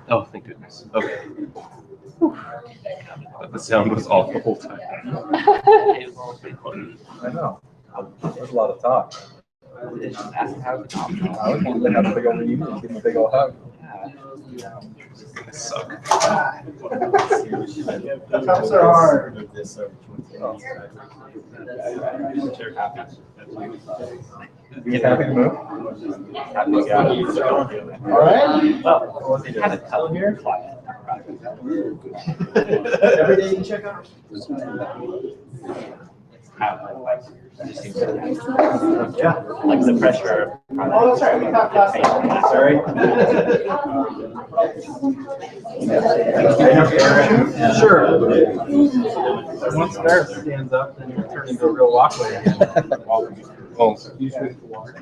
Oh, thank goodness. Okay. But the sound was off the whole time. I know. There's a lot of talk. I would want to have a big old reunion and give them a big old hug. I suck. The cups are hard. You happy to move? All right. Well, they kind of tell here. Every day you check out. Yeah, like the pressure. Oh, that's right. We talked last time. Sorry. Sure. Once Barrett stands up, then you turn into a real walkway again. Well,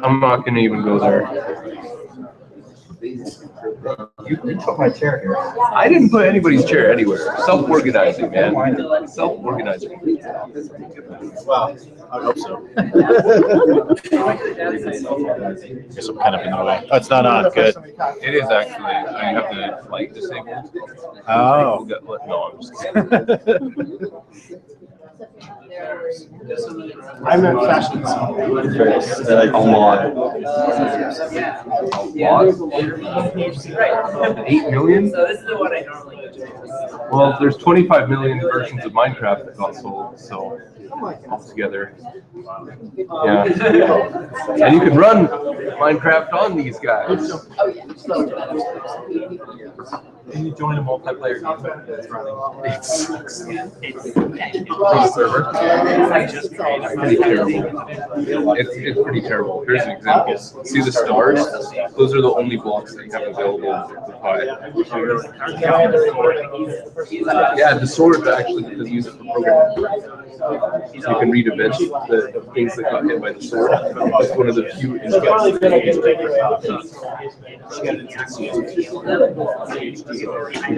I'm not going to even go there. You took my chair here. I didn't put anybody's chair anywhere. Self-organizing, man. Self-organizing. Well, I hope so. Guess I'm kind of in the way. Oh, it's not on. Good. It is actually. I have the flight disabled. Oh. No, I'm just kidding. I'm at fashion. A lot. Right. 8 million? So this is the one I normally use. Well, there's 25 million versions of Minecraft that got sold, so altogether. Yeah. And you can run Minecraft on these guys. Can you join a multiplayer game that's running? It's Pretty terrible. It's pretty terrible. Here's an example. See the stars? Those are the only blocks that you have available to buy. Yeah, the sword actually is used for programming. You can read events, the things that got hit by the sword. It's one of the few instances. You can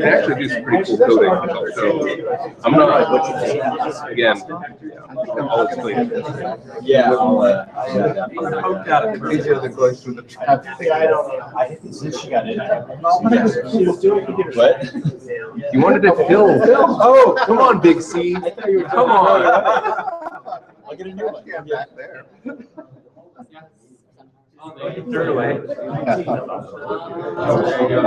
actually do some pretty cool coding. So I'm not, again, I'll explain it. Yeah. I'm poked out of it. Easier than going through the traffic. I don't know. I think she got in. She was doing computer. What? You wanted to film. Oh, come on, Big C. Come on. I'll get a new one. Yeah, back there. Turn away. I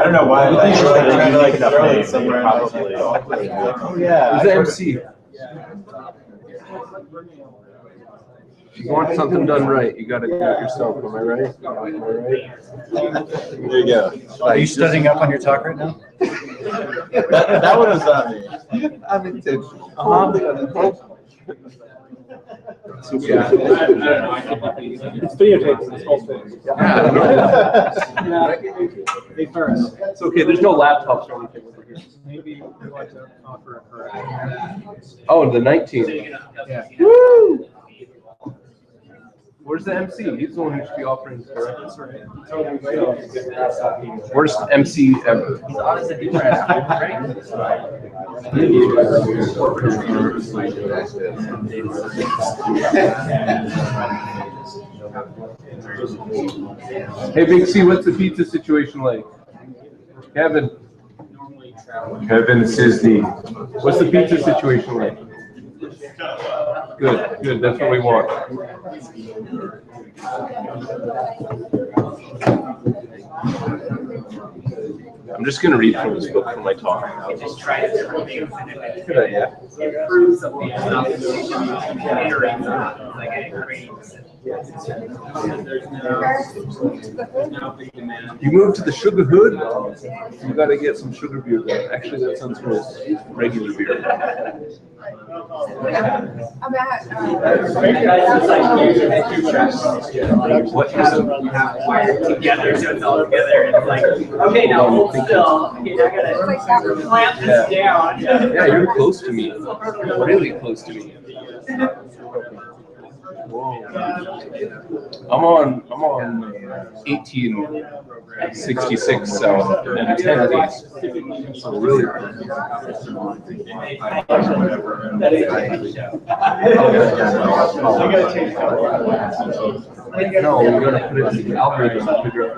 don't know why. I think she's trying to like throw it somewhere. Probably. Oh yeah. Who's the MC? If you want something done right, you got to do it yourself. Am I right? Am I right? There you go. Are you studying up on your talk right now? That one was not me. I'm intentional. So, yeah. It's videotaped. It's whole thing. Hey, Ferris. It's okay. There's no laptops or anything over here. Maybe we want to offer a correction. Oh, the 19th. Yeah. Woo! Where's the MC? He's the one who should be offering the correction. Worst MC ever. Hey, Big C, what's the pizza situation like? Kevin Sisney. What's the pizza situation like? Good, good. That's what we want. I'm just going to read from this book for my talk. Just try to Good idea. improve something. Like a creates. You move to the sugar hood, you got to get some sugar beer there. Actually, that sounds gross. Regular beer. What is Together, so it's all together. It's like, okay, now hold still. Okay, I gotta clamp this down. Yeah, you're close to me. Really close to me. I'm on 1866 south and 10 east. So really. No, we're gonna put it in the algorithm to figure out.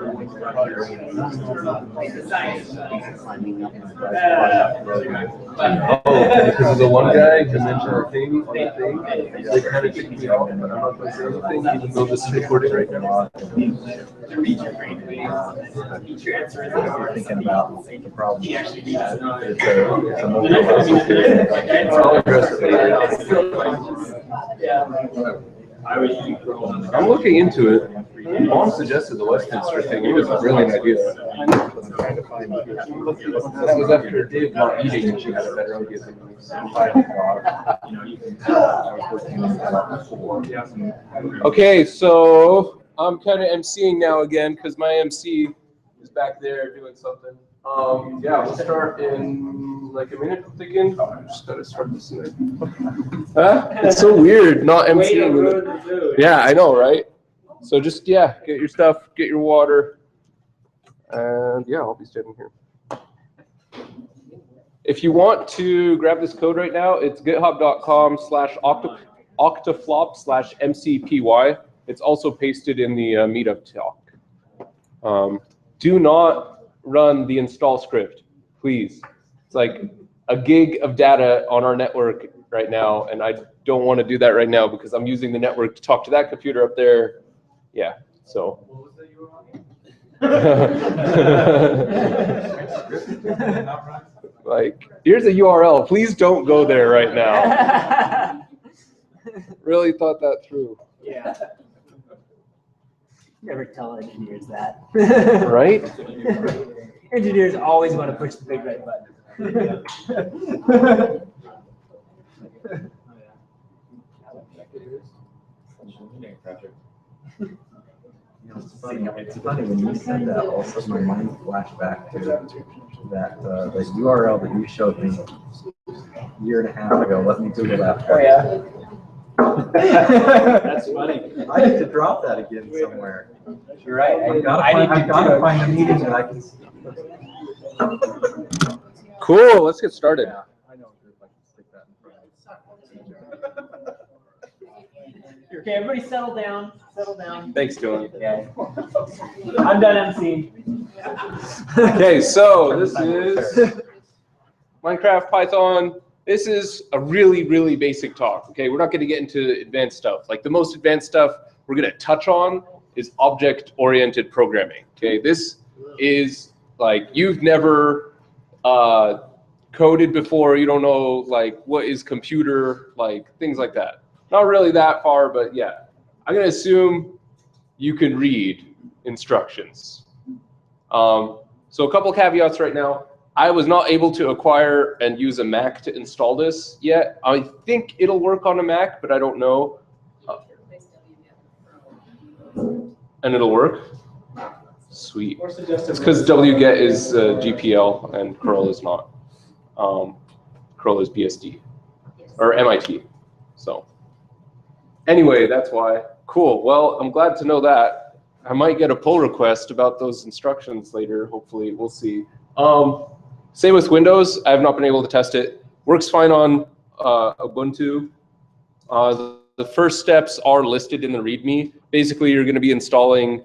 Oh, because of the one guy who mentioned a thing on the thing, they kind of kicked me off, but I'm not going to say anything, even though this is recording right now. Thinking about the problem. I'll address it later. I'm looking into it. Mom suggested the Westminster thing. It was a brilliant idea. That was after Dave not eating and she had a better idea than me. Okay, so I'm kind of emceeing now again because my MC is back there doing something. Yeah, we'll start in like a minute, I'm thinking. I just gotta start this in. Huh? It's so weird not emceeing. Yeah, I know, right? So just, yeah, get your stuff, get your water, and yeah, I'll be standing here. If you want to grab this code right now, it's github.com/octaflop/mcpy. It's also pasted in the meetup talk. Do not run the install script, please. It's like a gig of data on our network right now, and I don't want to do that right now because I'm using the network to talk to that computer up there. Yeah, so. What was the Like, here's a URL. Please don't go there right now. Really thought that through. Yeah. Never tell engineers that. Right? Engineers always want to push the big red button. It's funny when you said that. All of a sudden, my mind flashed back to that the URL that you showed me a year and a half ago. Let me Google that. Oh yeah. That's funny. I need to drop that again somewhere. You're right. I've got to find a meeting that I can. Cool, let's get started. Yeah, I know if I can stick that in front. Okay, everybody settle down. Settle down. Thanks, Dylan. Okay. I'm done emceeing. Okay, so this is Minecraft, Python. This is a really, really basic talk, okay? We're not going to get into advanced stuff. Like the most advanced stuff we're going to touch on is object-oriented programming, okay? This is like you've never coded before. You don't know like what is computer, like things like that. Not really that far, but yeah. I'm going to assume you can read instructions. So a couple caveats right now. I was not able to acquire and use a Mac to install this yet. I think it'll work on a Mac, but I don't know. And it'll work? Sweet. It's because wget is GPL and curl is not. Curl is BSD or MIT. So anyway, that's why. Cool. Well, I'm glad to know that. I might get a pull request about those instructions later. Hopefully, we'll see. Same with Windows. I have not been able to test it. Works fine on Ubuntu. The first steps are listed in the README. Basically, you're going to be installing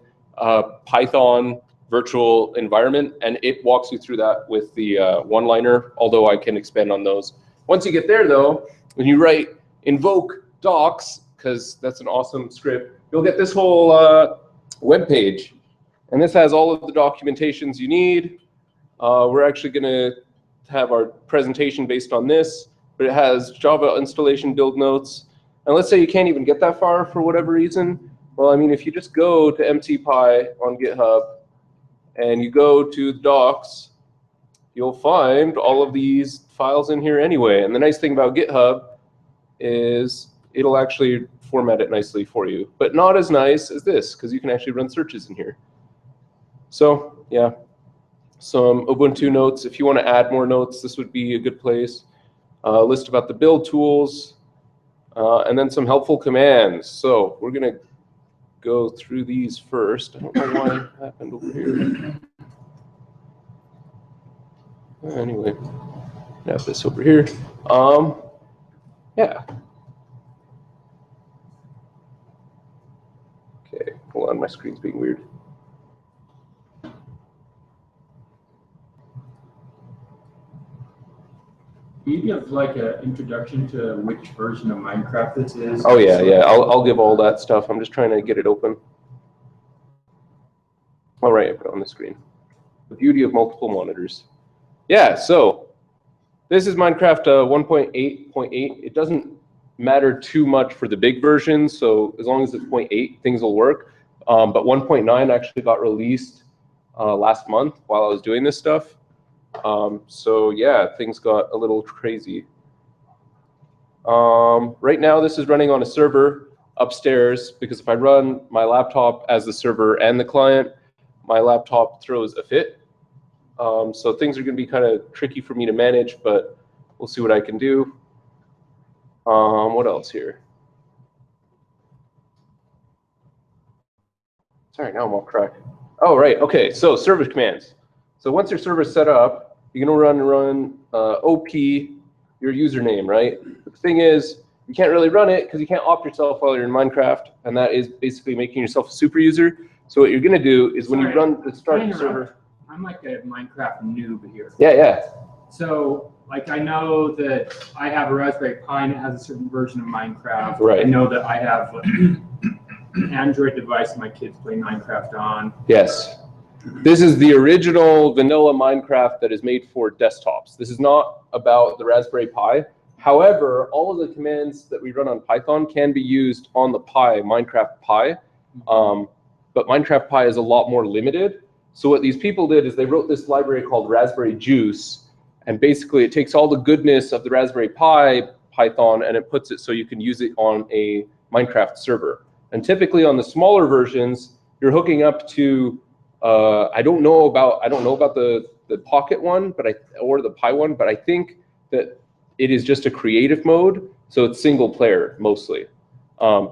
Python virtual environment, and it walks you through that with the one-liner, although I can expand on those. Once you get there, though, when you write invoke docs, because that's an awesome script, you'll get this whole web page. And this has all of the documentations you need. We're actually going to have our presentation based on this, but it has Java installation build notes. And let's say you can't even get that far for whatever reason. Well, I mean, if you just go to MCPy on GitHub and you go to the docs, you'll find all of these files in here anyway. And the nice thing about GitHub is it'll actually format it nicely for you, but not as nice as this because you can actually run searches in here. So yeah, some Ubuntu notes. If you want to add more notes, this would be a good place. List about the build tools. And then some helpful commands. So we're gonna go through these first. I don't know why it happened over here. Anyway, I have this over here. Yeah. Okay, hold on, my screen's being weird. Do you give like an introduction to which version of Minecraft this is? Oh yeah, yeah. I'll give all that stuff. I'm just trying to get it open. All right, I put it on the screen. The beauty of multiple monitors. Yeah, so this is Minecraft 1.8.8. It doesn't matter too much for the big version, so as long as it's 0.8, things will work. But 1.9 actually got released last month while I was doing this stuff. So yeah, things got a little crazy. Right now, this is running on a server upstairs because if I run my laptop as the server and the client, my laptop throws a fit. So things are going to be kind of tricky for me to manage, but we'll see what I can do. What else here? Sorry, now I'm all cracked. Oh, right. Okay, so service commands. So once your server's set up, you're going to run OP, your username, right? The thing is, you can't really run it because you can't opt yourself while you're in Minecraft, and that is basically making yourself a super user. So what you're going to do is when you run the start server. I'm like a Minecraft noob here. Yeah, yeah. So, like, I know that I have a Raspberry Pi and it has a certain version of Minecraft. Right. I know that I have an Android device my kids play Minecraft on. Yes. This is the original vanilla Minecraft that is made for desktops. This is not about the Raspberry Pi. However, all of the commands that we run on Python can be used on the Pi, Minecraft Pi. But Minecraft Pi is a lot more limited. So what these people did is they wrote this library called Raspberry Juice, and basically it takes all the goodness of the Raspberry Pi Python and it puts it so you can use it on a Minecraft server. And typically on the smaller versions, you're hooking up to I don't know about the Pocket one, or the Pi one, but I think that it is just a creative mode, so it's single player mostly.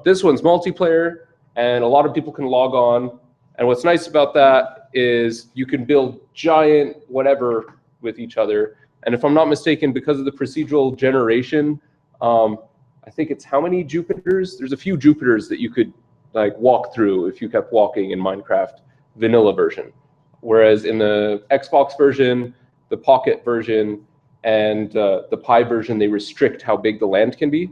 This one's multiplayer, and a lot of people can log on. And what's nice about that is you can build giant whatever with each other. And if I'm not mistaken, because of the procedural generation, I think it's how many Jupiters? There's a few Jupiters that you could like walk through if you kept walking in Minecraft vanilla version. Whereas in the Xbox version, the Pocket version, and the Pi version, they restrict how big the land can be.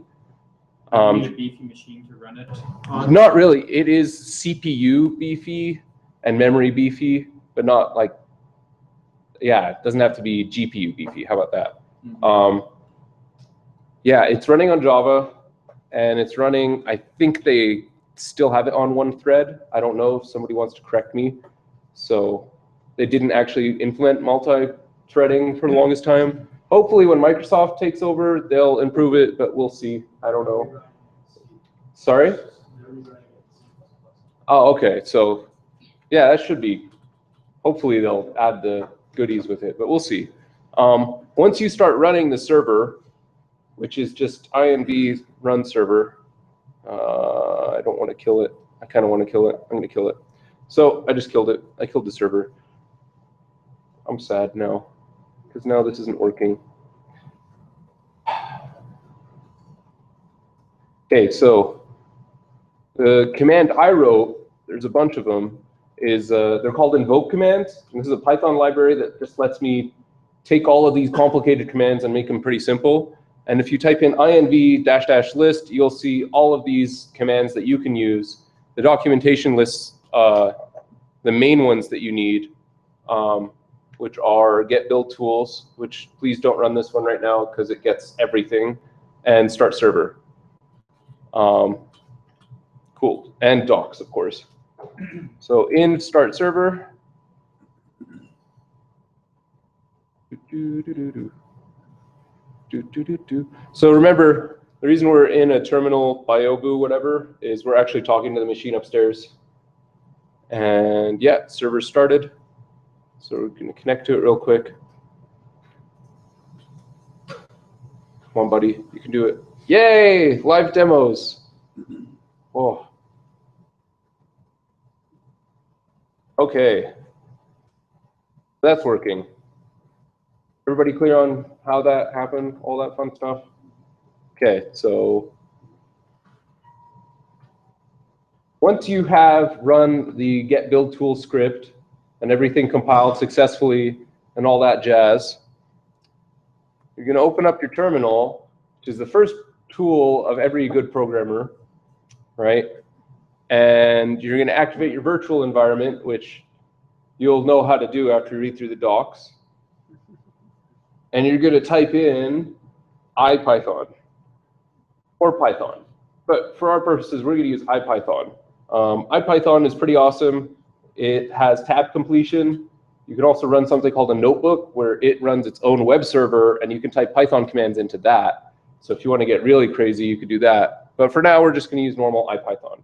You need a beefy machine to run it on? Not really. It is CPU beefy and memory beefy, but not like, yeah, it doesn't have to be GPU beefy. How about that? Mm-hmm. Yeah, it's running on Java, and it's running, I think they still have it on one thread. I don't know if somebody wants to correct me. So they didn't actually implement multi-threading for the longest time. Hopefully when Microsoft takes over, they'll improve it, but we'll see. I don't know. Sorry? Oh, okay. So yeah, that should be, hopefully they'll add the goodies with it, but we'll see. Once you start running the server, which is just INV run server, I don't want to kill it. I kind of want to kill it. I'm going to kill it. So I just killed it. I killed the server. I'm sad now, because now this isn't working. Okay, so the command I wrote, there's a bunch of them, is they're called invoke commands. And this is a Python library that just lets me take all of these complicated commands and make them pretty simple. And if you type in inv --list, you'll see all of these commands that you can use. The documentation lists the main ones that you need, which are get build tools, which please don't run this one right now because it gets everything, and start server. Cool, and docs, of course. So in start server, so remember, the reason we're in a terminal Biobu whatever is we're actually talking to the machine upstairs. And yeah, server started. So we're going to connect to it real quick. Come on, buddy, you can do it. Yay, live demos. Oh. Okay. That's working. Everybody clear on how that happened, all that fun stuff? Okay, so once you have run the get build tool script and everything compiled successfully and all that jazz, you're going to open up your terminal, which is the first tool of every good programmer, right? And you're going to activate your virtual environment, which you'll know how to do after you read through the docs. And you're going to type in IPython or Python. But for our purposes, we're going to use IPython. IPython is pretty awesome. It has tab completion. You can also run something called a notebook, where it runs its own web server, and you can type Python commands into that. So if you want to get really crazy, you could do that. But for now, we're just going to use normal IPython.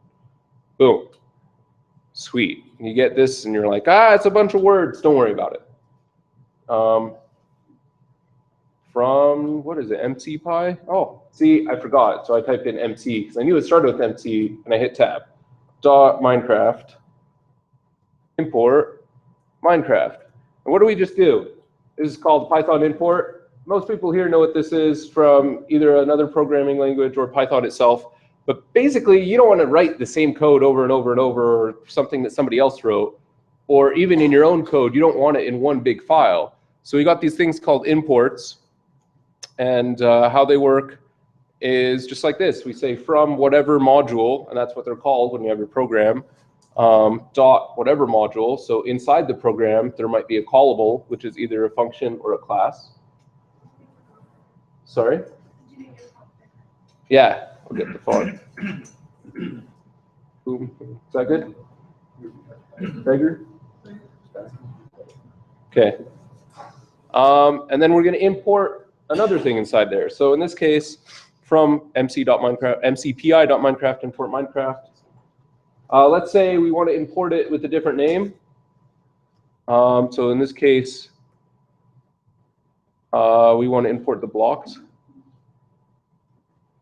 Boom. Sweet. You get this, and you're like, it's a bunch of words. Don't worry about it. From, what is it, MCPy? Oh, see, I forgot. So I typed in MC, because I knew it started with MC, and I hit tab. .minecraft, import Minecraft. And what do we just do? This is called Python import. Most people here know what this is from either another programming language or Python itself. But basically, you don't want to write the same code over and over and over, or something that somebody else wrote. Or even in your own code, you don't want it in one big file. So we got these things called imports. And how they work is just like this. We say from whatever module, and that's what they're called when you have your program, dot whatever module. So inside the program, there might be a callable, which is either a function or a class. Sorry? Yeah, I'll get the font. Boom. Is that good? Bigger? Okay. And then we're going to import another thing inside there. So in this case, from mcpi.minecraft import Minecraft. Let's say we want to import it with a different name. So in this case, we want to import the blocks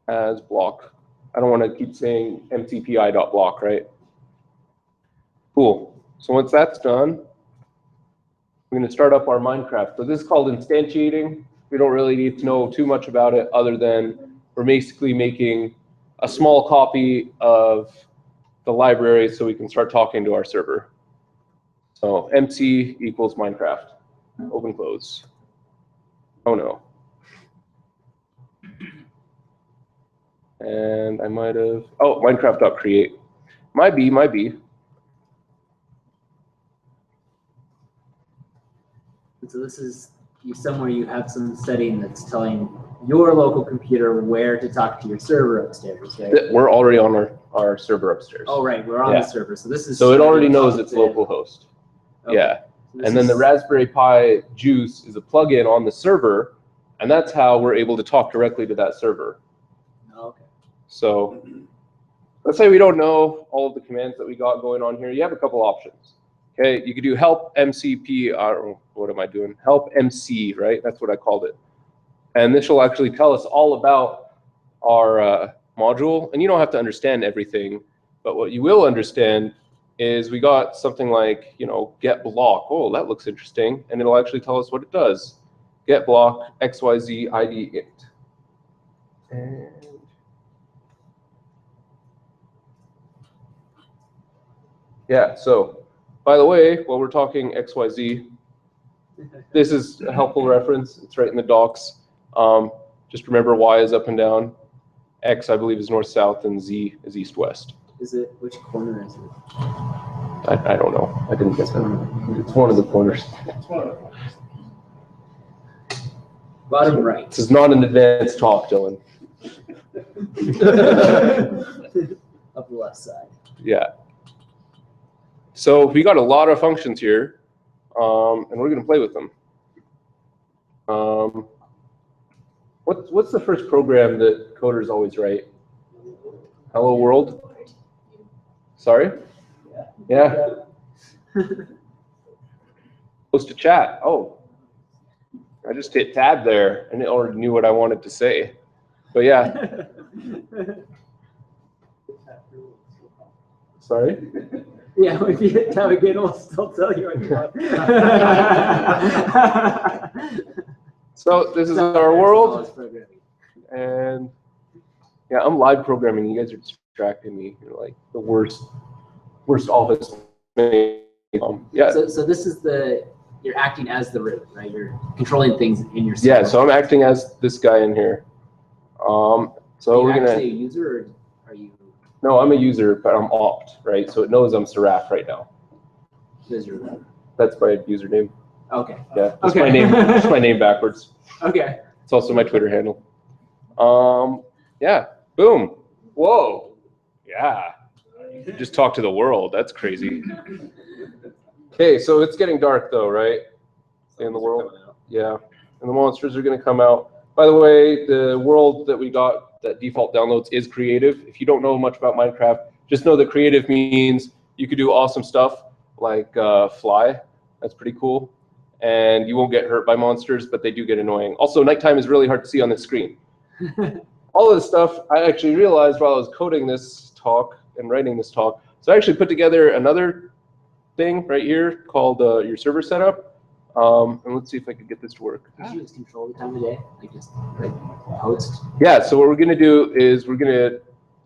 as block. I don't want to keep saying mcpi.block, right? Cool. So once that's done, we're going to start up our Minecraft. So this is called instantiating. We don't really need to know too much about it, other than we're basically making a small copy of the library so we can start talking to our server. So MC equals Minecraft. Open, close. Oh no. And I might have, oh, Minecraft.create. Might be. So this is somewhere you have some setting that's telling your local computer where to talk to your server upstairs, right? We're already on our server upstairs. Oh, right, we're on Yeah. the server. So this is. So it already knows it's localhost. Okay. Yeah. So this And then the is- Raspberry Pi Juice is a plugin on the server, and that's how we're able to talk directly to that server. Okay. So let's say we don't know all of the commands that we got going on here. You have a couple options. Okay, you could do help MCP, or what am I doing? Help MC, right? That's what I called it. And this will actually tell us all about our module. And you don't have to understand everything, but what you will understand is we got something like, get block. Oh, that looks interesting. And it'll actually tell us what it does. Get block XYZ ID int. And yeah, so by the way, while we're talking XYZ, this is a helpful reference. It's right in the docs. Just remember Y is up and down. X, I believe, is north-south, and Z is east-west. Is it, which corner is it? I don't know. I didn't get that. It's one of the corners. Bottom right. This is not an advanced talk, Dylan. Up the left side. Yeah. So we got a lot of functions here, and we're going to play with them. What's the first program that coders always write? Hello world? Sorry? Yeah. Post to chat. Oh. I just hit tab there, and it already knew what I wanted to say. But yeah, sorry. Yeah, if you hit tab again, we'll still tell you what you want. So this is our world, and yeah, I'm live programming. You guys are distracting me. You're like the worst office. Yeah. So this is you're acting as the root, right? You're controlling things in your Yeah. So I'm acting as this guy in here. So are we're you gonna. actually a user, or are you? No, I'm a user, but I'm opt, right? So it knows I'm Seraph right now. User. That's my username. Okay. Yeah. That's Okay. my name. That's my name backwards. Okay. It's also my Twitter handle. Yeah. Boom. Whoa. Yeah. You could just talk to the world. That's crazy. Okay, so it's getting dark though, right? In the world. Yeah. And the monsters are going to come out. By the way, the world that we got that default downloads is creative. If you don't know much about Minecraft, just know that creative means you could do awesome stuff like fly. That's pretty cool. And you won't get hurt by monsters, but they do get annoying. Also, nighttime is really hard to see on the screen. All of this stuff I actually realized while I was coding this talk and writing this talk. So I actually put together another thing right here called your server setup. And let's see if I can get this to work. Did you just control the time of day? Like just like host? Yeah, so what we're going to do is we're going to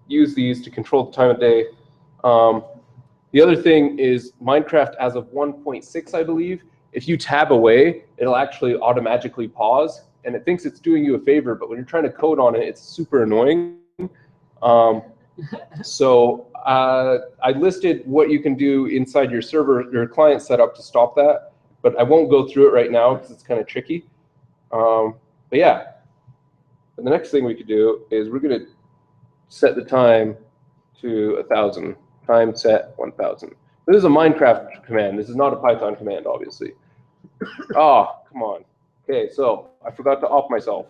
use these to control the time of day. The other thing is Minecraft as of 1.6, I believe, if you tab away, it'll actually automatically pause, and it thinks it's doing you a favor, but when you're trying to code on it, it's super annoying. So I listed what you can do inside your server, your client setup to stop that, but I won't go through it right now because it's kind of tricky. But yeah, and the next thing we could do is we're going to set the time to 1,000. Time set 1,000. This is a Minecraft command. This is not a Python command, obviously. Oh, come on. Okay, so I forgot to off myself,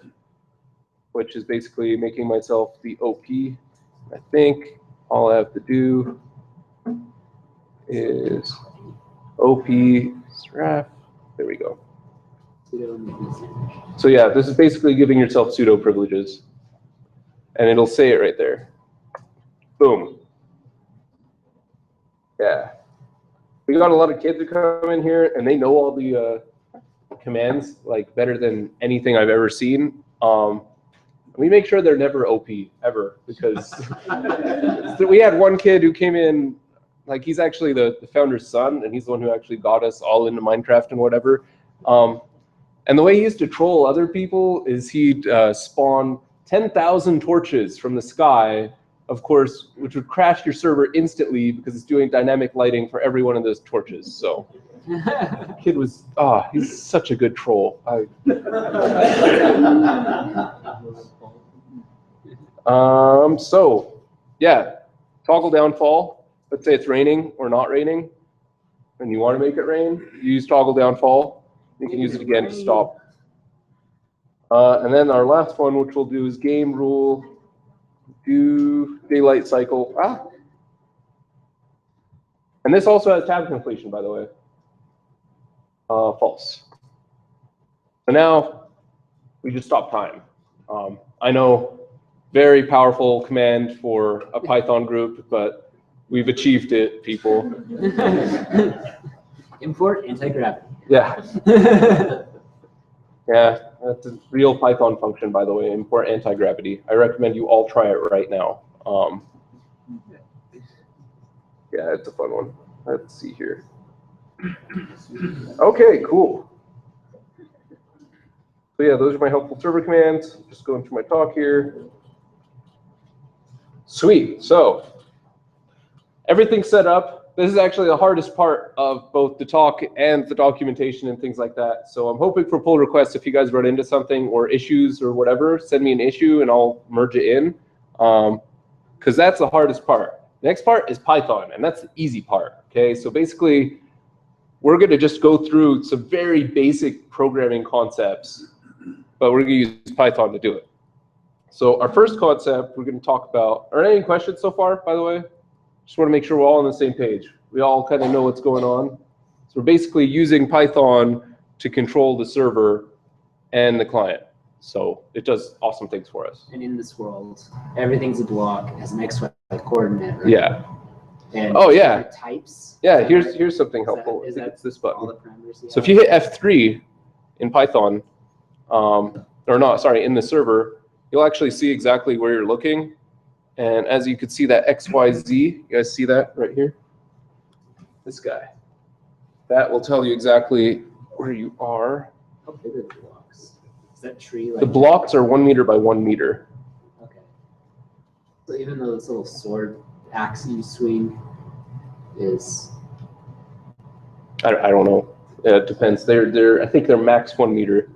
which is basically making myself the OP. I think all I have to do is OP Seraph. There we go. So yeah, this is basically giving yourself pseudo privileges, and it'll say it right there. Boom. Yeah. We got a lot of kids who come in here, and they know all the commands like better than anything I've ever seen. We make sure they're never OP ever, because we had one kid who came in, like he's actually the founder's son, and he's the one who actually got us all into Minecraft and whatever. And the way he used to troll other people is he'd spawn 10,000 torches from the sky, of course, which would crash your server instantly because it's doing dynamic lighting for every one of those torches. So kid was, he's such a good troll. So yeah, toggle downfall. Let's say it's raining or not raining, and you want to make it rain, you use toggle downfall. You can use it again to stop. And then our last one, which we'll do, is game rule. Do daylight cycle. And this also has tab completion, by the way. False. So now we just stop time. I know, very powerful command for a Python group, but we've achieved it, people. Import anti-gravity. Yeah. Yeah, that's a real Python function, by the way, import anti-gravity. I recommend you all try it right now. Yeah, it's a fun one. Let's see here. Okay, cool. So yeah, those are my helpful server commands. Just going through my talk here. Sweet. So everything's set up. This is actually the hardest part of both the talk and the documentation and things like that. So I'm hoping for pull requests if you guys run into something or issues or whatever. Send me an issue and I'll merge it in, because that's the hardest part. The next part is Python, and that's the easy part. Okay, so basically, we're going to just go through some very basic programming concepts, but we're going to use Python to do it. So our first concept we're going to talk about. Are there any questions so far, by the way? Just want to make sure we're all on the same page. We all kind of know what's going on. So we're basically using Python to control the server and the client. So it does awesome things for us. And in this world, everything's a block, has an XY coordinate, right? Yeah. And Oh, yeah. different types. Yeah, Is that right? here's something Is that- helpful. is I think that it's this All button. the parameters you So if have? you hit F3 in Python, or not, sorry, in the server, you'll actually see exactly where you're looking. And as you can see that XYZ, you guys see that right here? This guy. That will tell you exactly where you are. How big are the blocks? Is that tree like? The blocks are 1 meter by 1 meter. Okay. So even though this little sword axe you swing is, I don't know. It depends. I think they're max 1 meter.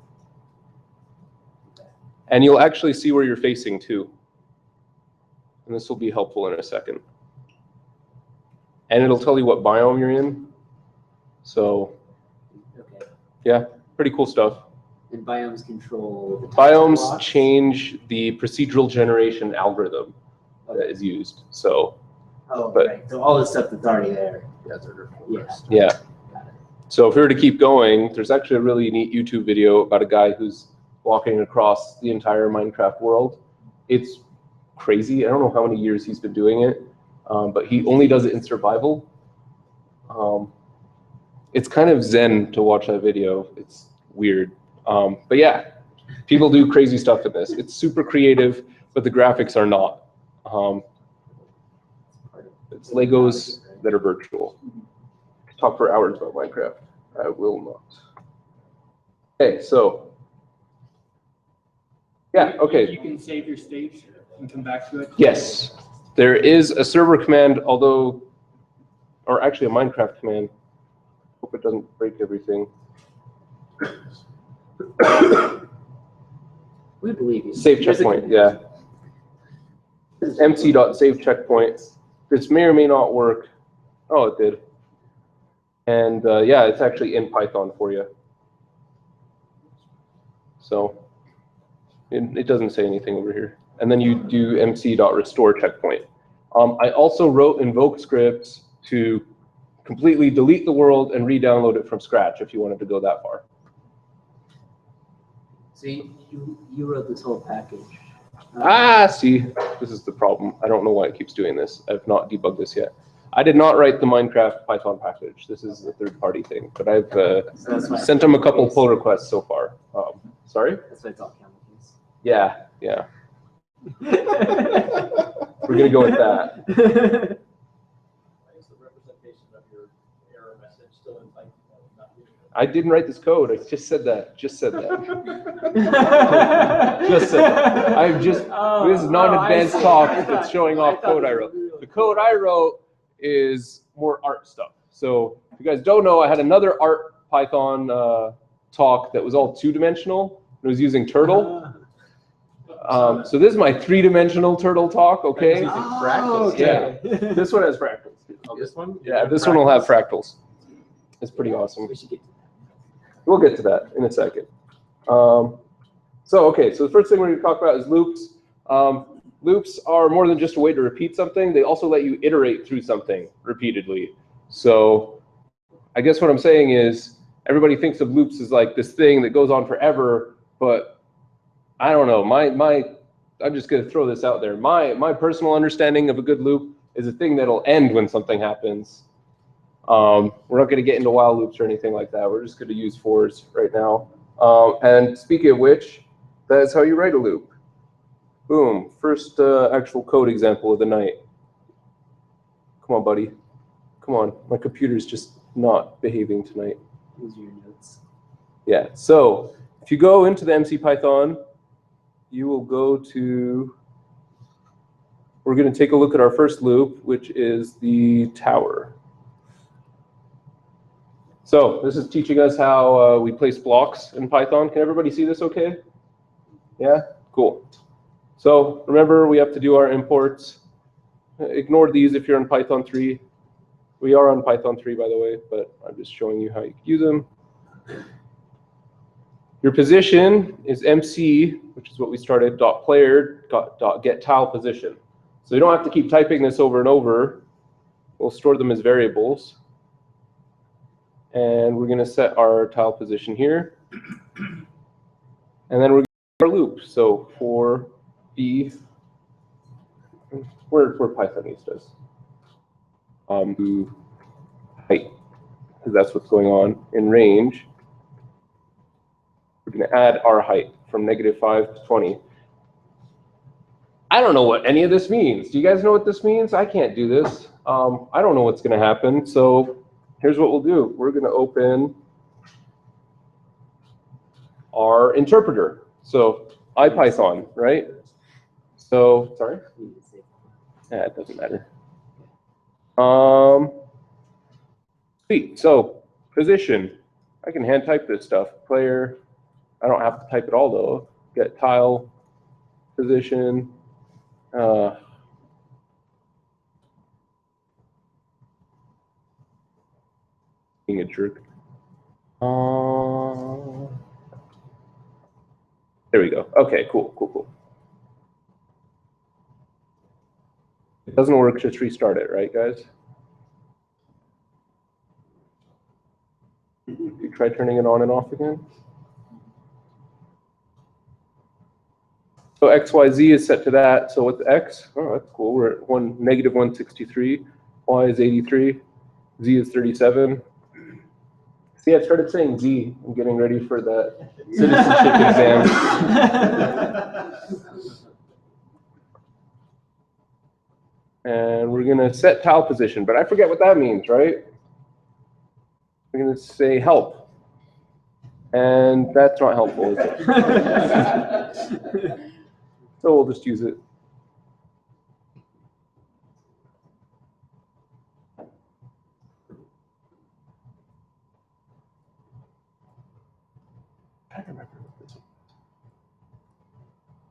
And you'll actually see where you're facing too. And this will be helpful in a second. And it'll tell you what biome you're in. So okay. yeah, pretty cool stuff. And biomes control the types of Biomes blocks? change the procedural generation algorithm that is used. So Oh, but- right. So all the stuff that's already there. Yeah. yeah. Got it. So if we were to keep going, there's actually a really neat YouTube video about a guy who's walking across the entire Minecraft world. It's crazy. I don't know how many years he's been doing it, but he only does it in survival. It's kind of zen to watch that video. It's weird. But yeah, people do crazy stuff in this. It's super creative, but the graphics are not. It's Legos that are virtual. Talk for hours about Minecraft. I will not. Okay, so yeah, okay. You can save your state and come back to it. Yes, there is a server command, although, or actually a Minecraft command. Hope it doesn't break everything. We believe you. Save Here's a checkpoint, command. yeah. MC.save checkpoint. This may or may not work. Oh, it did. And yeah, it's actually in Python for you. So it doesn't say anything over here. And then you do MC.restore checkpoint. I also wrote invoke scripts to completely delete the world and re-download it from scratch if you wanted to go that far. So you wrote this whole package. See, this is the problem. I don't know why it keeps doing this. I've not debugged this yet. I did not write the Minecraft Python package. This is a third-party thing, but I've So that's why sent them a couple pull requests so far. Sorry? That's why it's all camel case. Yeah, yeah. We're gonna go with that. Is the representation of your error message still in Python? I didn't write this code. I just said that. Just said that. Just said that. I've just. This is not advanced talk. It's showing off code I wrote. The code I wrote is more art stuff. So if you guys don't know, I had another art Python talk that was all two-dimensional. It was using Turtle. So this is my three-dimensional Turtle talk. Okay. Okay. This one has fractals. Oh, this one? Yeah, this one will have fractals. It's pretty awesome. We should get to We'll get to that in a second. So the first thing we're going to talk about is loops. Loops are more than just a way to repeat something. They also let you iterate through something repeatedly. So I guess what I'm saying is everybody thinks of loops as like this thing that goes on forever, but I don't know. I'm just going to throw this out there. My personal understanding of a good loop is a thing that'll end when something happens. We're not going to get into while loops or anything like that. We're just going to use fors right now. And speaking of which, that is how you write a loop. Boom. First actual code example of the night. Come on, buddy. Come on. My computer's just not behaving tonight. use your notes. Yeah. So if you go into the MC Python, you will go to. We're going to take a look at our first loop, which is the tower. So this is teaching us how we place blocks in Python. Can everybody see this okay? Yeah? Cool. So remember, we have to do our imports. Ignore these if you're in Python 3. We are on Python 3, by the way, but I'm just showing you how you can use them. Your position is MC, which is what we started, .player, .get tile position. So you don't have to keep typing this over and over. We'll store them as variables. And we're going to set our tile position here. And then we're our loop. So for B, where Python use does height, because that's what's going on in range. We're going to add our height from -5 to 20. I don't know what any of this means. Do you guys know what this means? I can't do this. I don't know what's going to happen. So here's what we'll do. We're going to open our interpreter. So IPython, right? So, sorry? Yeah, it doesn't matter. Sweet. So position. I can hand type this stuff. Player. I don't have to type it all though. Get tile, position. Being a jerk. There we go. Okay, cool. If it doesn't work, just restart it, right, guys? You try turning it on and off again. So XYZ is set to that. So what's X? Oh, that's cool. We're at -163. Y is 83. Z is 37. See, I started saying Z. I'm getting ready for that citizenship exam. And we're going to set tile position, but I forget what that means, right? We're going to say help. And that's not helpful, is it? So we'll just use it. I don't remember what this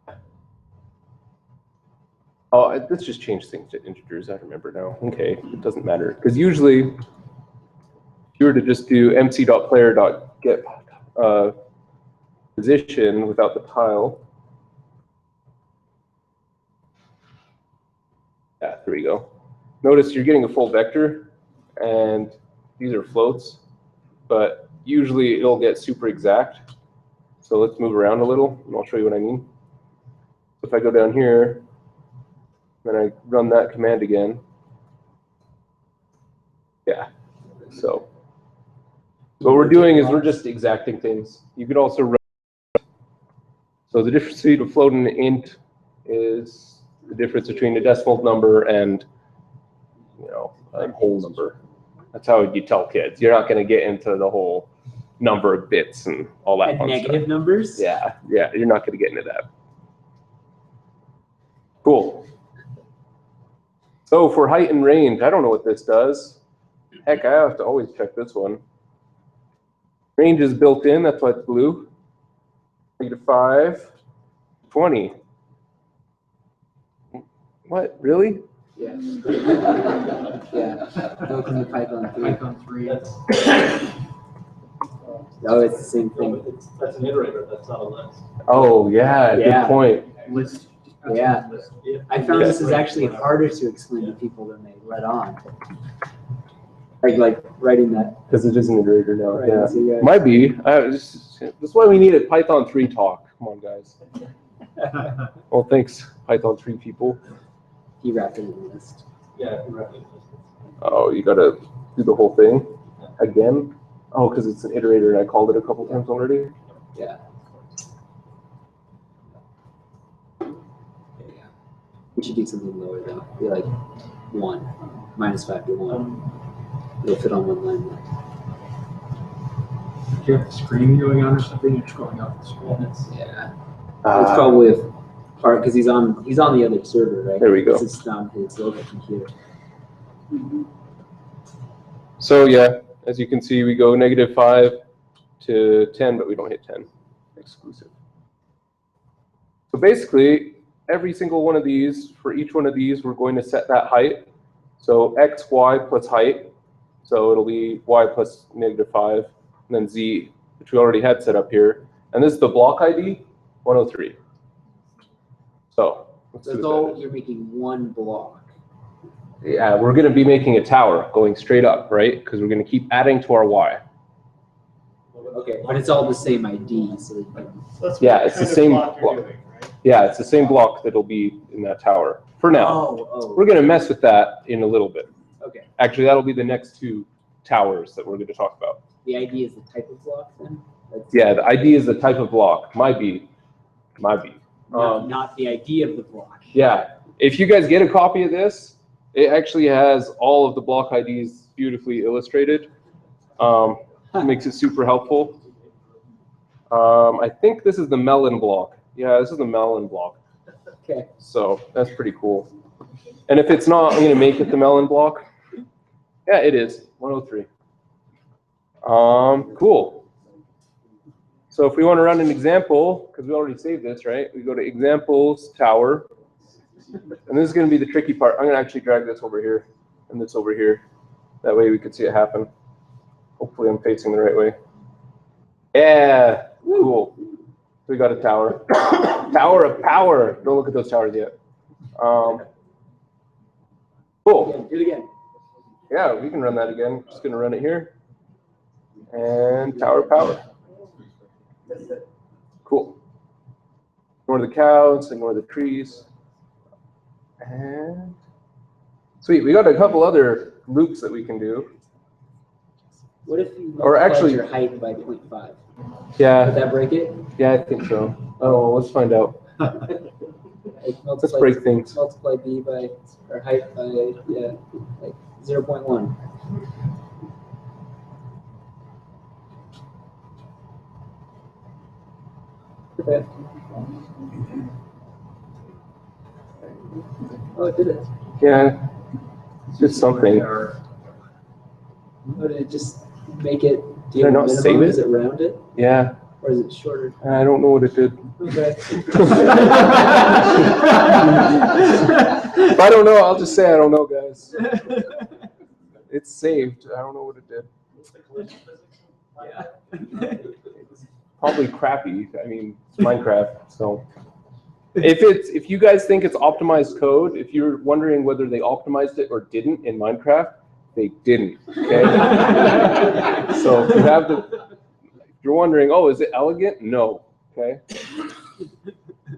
was. Oh, this just changed things to integers. I remember now. Okay, it doesn't matter. Because usually, if you were to just do mc.player.get position without the tile. Yeah, there we go. Notice you're getting a full vector, and these are floats, but usually it'll get super exact. So let's move around a little, and I'll show you what I mean. If I go down here, then I run that command again. Yeah, so what we're doing is we're just exacting things. You could also run. So the difference between a float and an int is the difference between a decimal number and, a whole number. That's how you tell kids. You're not going to get into the whole number of bits and all that fun stuff. Negative numbers? Yeah, you're not going to get into that. Cool. So for height and range, I don't know what this does. Heck, I have to always check this one. Range is built in, that's why it's blue. -5, 20. What, really? Yeah. Yeah. Go from the Python 3. Python 3. Oh, it's the same thing. That's an iterator, that's not a list. Oh, yeah, good Yeah. point. List. Yeah. List. I found this is actually harder to explain to people than they let on. Like writing that. Because it is an iterator now, Right, yeah. so yeah. Might be. This is why we needed Python 3 talk. Come on, guys. Well, thanks, Python 3 people. He wrapped it in the list. Yeah. Oh, you got to do the whole thing again? Oh, because it's an iterator and I called it a couple times already? Yeah. We should do something lower though. Be like 1, -5 to 1. It'll fit on one line. Do you have the screen going on or something? You're scrolling off the screen. Yeah. It's probably a part because he's on the other server, right? There we go. This is on his local computer. So yeah, as you can see, we go -5 to 10, but we don't hit 10. Exclusive. So basically, every single one of these, for each one of these, we're going to set that height. So x, y plus height. So it'll be y plus -5, and then z, which we already had set up here. And this is the block ID, 103. So let's So see it's what that all is. you're making one block. Yeah, we're going to be making a tower going straight up, right? Because we're going to keep adding to our y. Okay, but it's all the same ID, so you can. Yeah, it's the same block. Yeah, it's the same block that'll be in that tower for now. Oh, We're gonna mess with that in a little bit. okay. Actually, that'll be the next two towers that we're gonna talk about. The ID is the type of block then? That's- Yeah, the ID is the type of block. Might be. Not the ID of the block. Yeah, if you guys get a copy of this, it actually has all of the block IDs beautifully illustrated. Makes it super helpful. I think this is the melon block. Yeah, this is the melon block. Okay. So that's pretty cool. And if it's not, I'm gonna make it the melon block. Yeah, it is 103. Cool. So if we want to run an example, because we already saved this, right? We go to examples, tower. And this is going to be the tricky part. I'm going to actually drag this over here and this over here. That way we could see it happen. Hopefully I'm facing the right way. Yeah, cool. We got a tower. Tower of power. Don't look at those towers yet. Cool. Do it again. Yeah, we can run that again. Just going to run it here. And tower of power. Cool. Ignore the cows, ignore the trees. And sweet, we got a couple other loops that we can do. What if you Or multiplied actually- your height by 0.5? Would Yeah, that break it? yeah, I think so. Oh, let's find out. Like Let's multiply, break things. multiply b by, or height by, yeah, like 0.1. Okay. Oh, it did it. Yeah, it's just something. Would it just make it, do you Did I have a not save minimum? it? Is it rounded? Yeah, Or is it shorter? I don't know what it did. Okay. If I don't know, I'll just say I don't know, guys. It's saved. I don't know what it did. Yeah. Probably crappy. I mean, it's Minecraft, so. If you guys think it's optimized code, if you're wondering whether they optimized it or didn't in Minecraft, they didn't. Okay. So if you have if you're wondering, oh, is it elegant? No. Okay.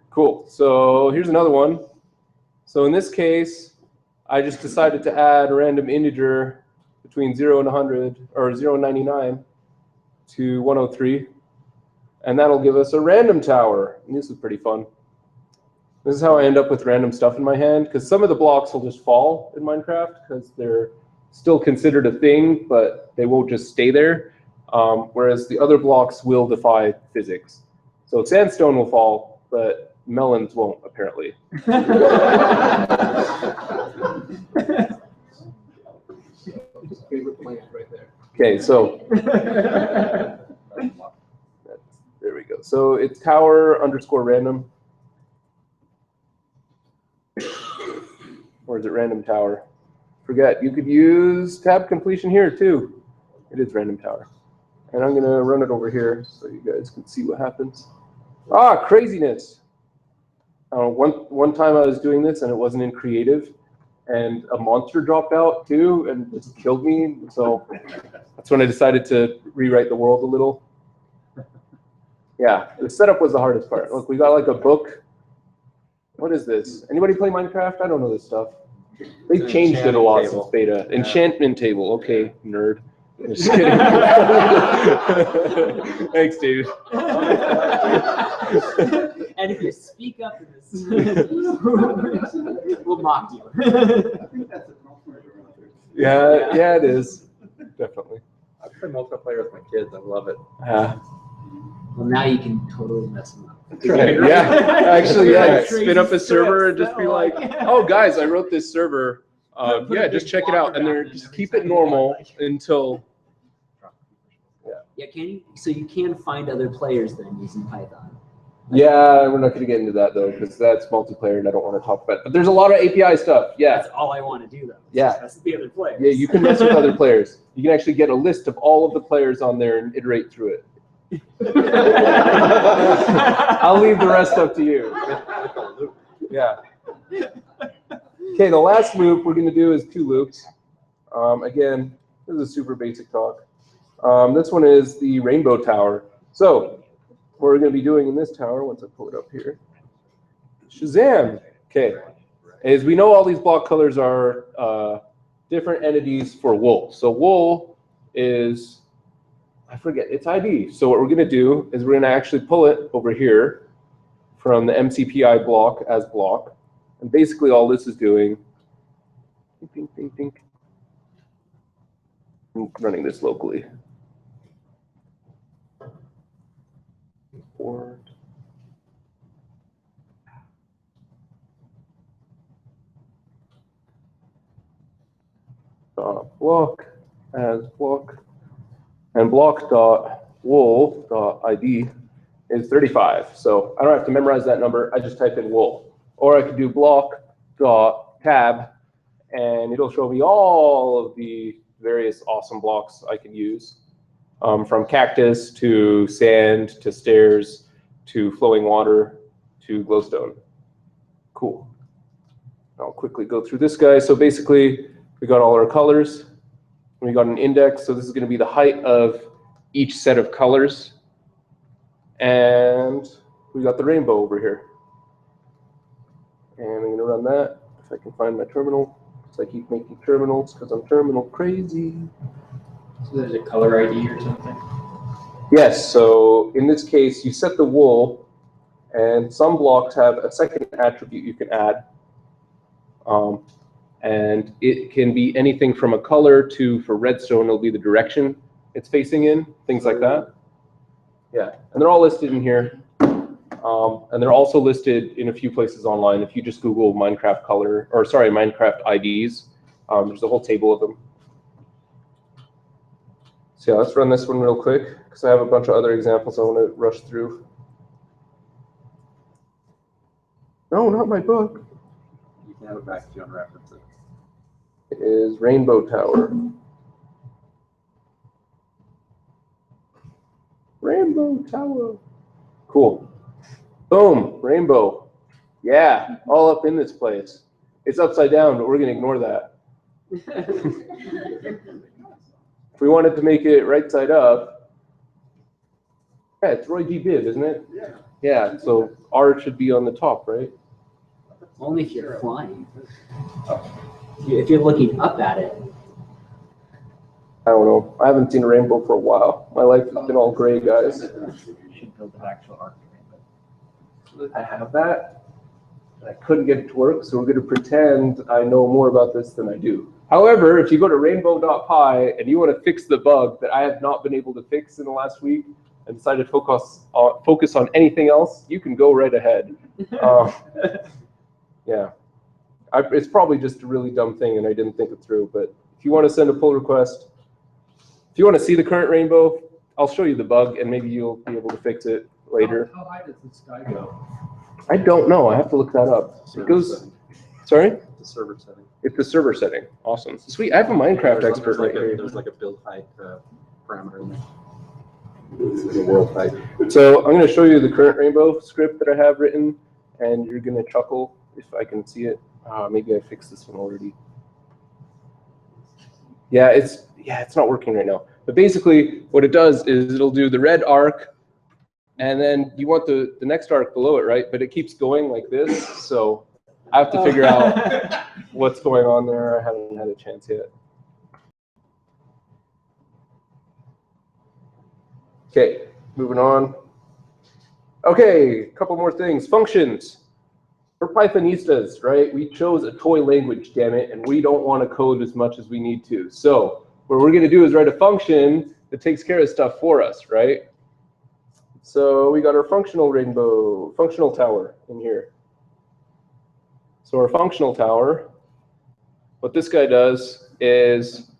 Cool. So here's another one. So in this case, I just decided to add a random integer between 0 and 100, or 0 and 99 to 103. And that'll give us a random tower. And this is pretty fun. This is how I end up with random stuff in my hand, because some of the blocks will just fall in Minecraft because they're still considered a thing, but they won't just stay there. Whereas the other blocks will defy physics. So sandstone will fall, but melons won't, apparently. Okay, so there we go. So it's tower underscore random. Or is it random tower? Forget, you could use tab completion here too. It is random tower. And I'm gonna run it over here so you guys can see what happens. Ah, craziness. One time I was doing this and it wasn't in creative, and a monster dropped out too and just killed me. So that's when I decided to rewrite the world a little. Yeah, the setup was the hardest part. Look, we got like a book. What is this? Anybody play Minecraft? I don't know this stuff. They It's an changed it a lot enchantment since beta. Yeah. Enchantment table. Okay, nerd. Just kidding. Thanks, dude. And if you speak up in this, we'll mock you. Yeah, it is. Definitely. I play multiplayer with my kids. I love it. Well, now you can totally mess them up. Yeah, actually, yeah. Crazy Spin up a server and scripts just be that like, like- "Oh, guys, I wrote this server. Yeah, just check it out." And then then just keep it normal until. Yeah, can you? So you can find other players then using Python. Yeah, we're not going to get into that though, because that's multiplayer and I don't want to talk about it. But there's a lot of API stuff. Yeah, That's all I want to do though. Yeah. That's the other players. yeah, you can mess with other players. You can actually get a list of all of the players on there and iterate through it. I'll leave the rest up to you. Yeah. Okay, the last loop we're going to do is 2 loops. Again, this is a super basic talk. This one is the rainbow tower. So what we're going to be doing in this tower, once I pull it up here, Shazam, okay, is we know all these block colors are different entities for wool. So wool is, I forget, it's ID. So what we're going to do is we're going to actually pull it over here from the MCPI block as block. And basically all this is doing, I'm running this locally. Import. Block as block, and block dot wool dot ID is 35. So I don't have to memorize that number. I just type in wool, or I could do block dot tab, and it'll show me all of the various awesome blocks I can use, from cactus to sand to stairs to flowing water to glowstone. Cool. I'll quickly go through this guy. So basically, we got all our colors. We got an index. So this is going to be the height of each set of colors. And we got the rainbow over here. And I'm going to run that if I can find my terminal. So I keep making terminals because I'm terminal crazy. So there's a color ID or something? Yes, so in this case, you set the wool, and some blocks have a second attribute you can add. And it can be anything from a color to, for redstone, it'll be the direction it's facing in, things like that. Yeah, and they're all listed in here. And they're also listed in a few places online. If you just Google Minecraft color, or sorry, Minecraft IDs, there's a whole table of them. So yeah, let's run this one real quick, because I have a bunch of other examples I want to rush through. No, not my book. You can have it back if you want to reference it. It is Rainbow Tower. Rainbow Tower. Cool. Boom, rainbow. Yeah, all up in this place. It's upside down, but we're going to ignore that. If we wanted to make it right side up, yeah, it's Roy G. Biv, isn't it? Yeah. Yeah, so R should be on the top, right? Only if you're flying. If you're looking up at it. I don't know. I haven't seen a rainbow for a while. My life has been all gray, guys. You should build an actual arc. I have that. I couldn't get it to work, so we're going to pretend I know more about this than I do. However, if you go to rainbow.py and you want to fix the bug that I have not been able to fix in the last week and decide to focus on anything else, you can go right ahead. Yeah. It's probably just a really dumb thing and I didn't think it through, but if you want to send a pull request, if you want to see the current rainbow, I'll show you the bug and maybe you'll be able to fix it later. How high does the sky go? I don't know. I have to look that up. It goes, sorry? The server setting. It's the server setting. Awesome. Sweet. I have a Minecraft expert right here. There's like a build height parameter in there. It's like a world height. So I'm going to show you the current rainbow script that I have written, and you're going to chuckle if I can see it. Maybe I fixed this one already. Yeah, it's not working right now. But basically, what it does is it'll do the red arc, and then you want the next arc below it, right? But it keeps going like this, so I have to figure out what's going on there. I haven't had a chance yet. Okay, moving on. Okay, a couple more things. Functions. We're Pythonistas, right? We chose a toy language, damn it, and we don't want to code as much as we need to. So what we're going to do is write a function that takes care of stuff for us, right? So we got our functional tower in here. So our functional tower, what this guy does is,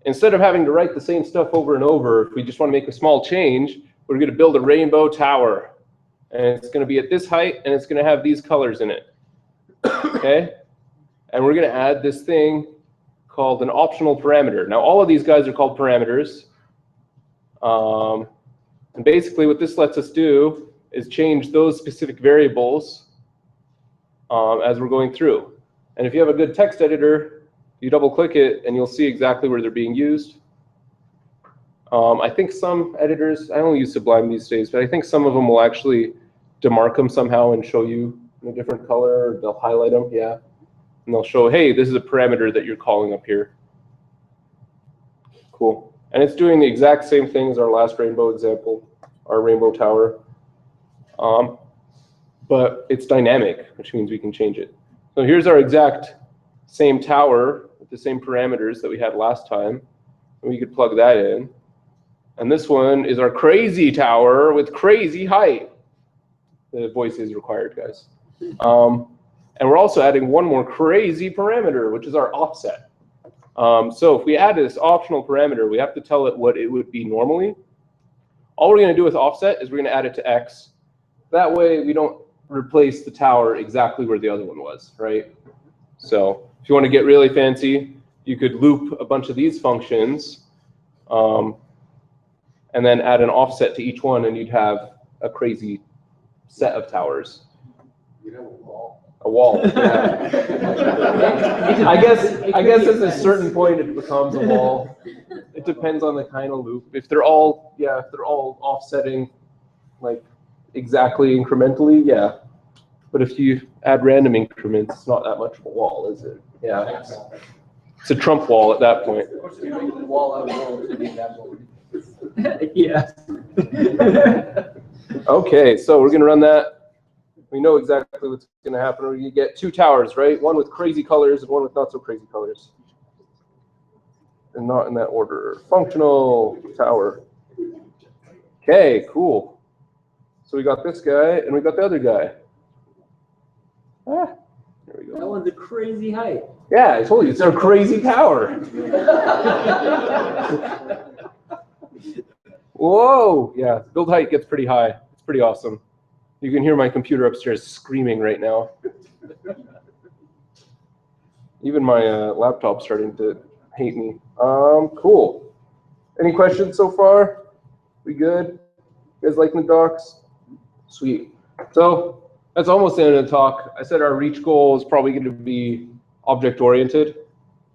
instead of having to write the same stuff over and over, if we just want to make a small change, we're going to build a rainbow tower. And it's going to be at this height, and it's going to have these colors in it. Okay? And we're going to add this thing called an optional parameter. Now, all of these guys are called parameters. And basically, what this lets us do is change those specific variables as we're going through. And if you have a good text editor, you double-click it, and you'll see exactly where they're being used. I think some editors, I only use Sublime these days, but I think some of them will actually demark them somehow and show you in a different color, or they'll highlight them, yeah. And they'll show, hey, this is a parameter that you're calling up here. Cool. And it's doing the exact same thing as our last rainbow example, our rainbow tower. But it's dynamic, which means we can change it. So here's our exact same tower with the same parameters that we had last time. And we could plug that in. And this one is our crazy tower with crazy height. The voice is required, guys. And we're also adding one more crazy parameter, which is our offset. So if we add this optional parameter, we have to tell it what it would be normally. All we're going to do with offset is we're going to add it to x. That way we don't replace the tower exactly where the other one was, right? So if you want to get really fancy, you could loop a bunch of these functions and then add an offset to each one, and you'd have a crazy set of towers. You have a wall. A wall. Yeah. I guess at a certain point it becomes a wall. It depends on the kind of loop. If they're all offsetting like exactly incrementally, yeah. But if you add random increments, it's not that much of a wall, is it? Yeah. It's a Trump wall at that point. Yeah. Okay, so we're gonna run that. We know exactly what's gonna happen. We're gonna get two towers, right? One with crazy colors and one with not so crazy colors. And not in that order. Functional tower. Okay, cool. So we got this guy and we got the other guy. Ah, there we That go. one's a crazy height. Yeah, I told you, it's our crazy tower. Whoa, yeah, build height gets pretty high. It's pretty awesome. You can hear my computer upstairs screaming right now. Even my laptop's starting to hate me. Cool. Any questions so far? We good? You guys liking the docs? Sweet. So that's almost the end of the talk. I said our reach goal is probably going to be object-oriented.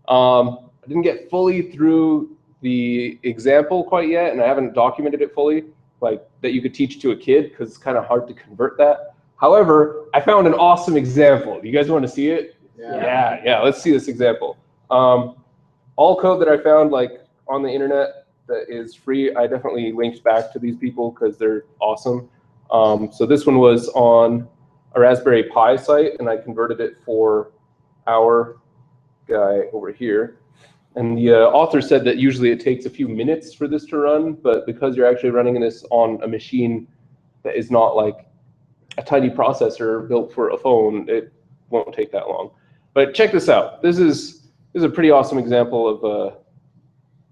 I didn't get fully through the example quite yet, and I haven't documented it fully, like that you could teach to a kid, because it's kind of hard to convert that. However, I found an awesome example. Do you guys want to see it? Yeah, let's see this example. All code that I found like on the internet that is free, I definitely linked back to these people because they're awesome. So this one was on a Raspberry Pi site, and I converted it for our guy over here. And the author said that usually it takes a few minutes for this to run, but because you're actually running this on a machine that is not like a tiny processor built for a phone, it won't take that long. But check this out. This is a pretty awesome example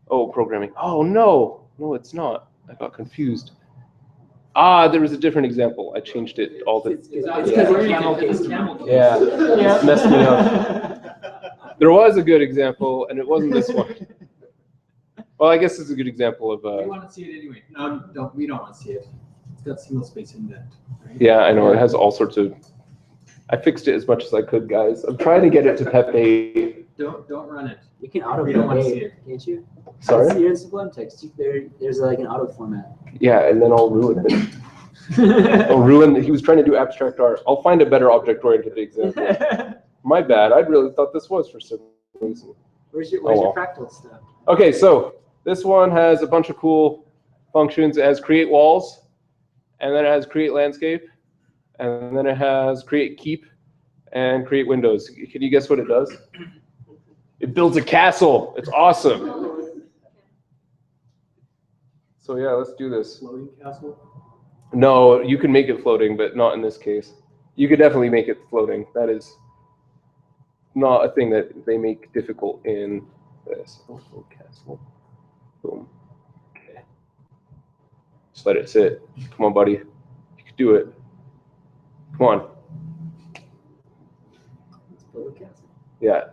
of programming. Oh no, it's not. I got confused. There was a different example. I changed it all the. It's because of camel case. Yeah, it's messed me up. There was a good example, and it wasn't this one. Well, I guess it's a good example of. We want to see it anyway. No, we don't want to see it. It's got single space indent. Right? Yeah, I know. It has all sorts of. I fixed it as much as I could, guys. I'm trying to get it to Pepe. Don't run it. You can auto We don't want to see format, it. can't you? Sorry? See, in Sublime Text, there's like an auto format. Yeah, and then I'll ruin it. I'll ruin. He was trying to do abstract art. I'll find a better object-oriented example. My bad. I really thought this was for some reason. Where's your well. fractal stuff? Okay, so this one has a bunch of cool functions. It has create walls, and then it has create landscape, and then it has create keep and create windows. Can you guess what it does? It builds a castle. It's awesome. So yeah, let's do this. Floating castle. No, you can make it floating, but not in this case. You could definitely make it floating. That is not a thing that they make difficult in this. Oh, castle. Boom. Okay. Just let it sit. Come on, buddy. You can do it. Come on. Let's build a castle. Yeah.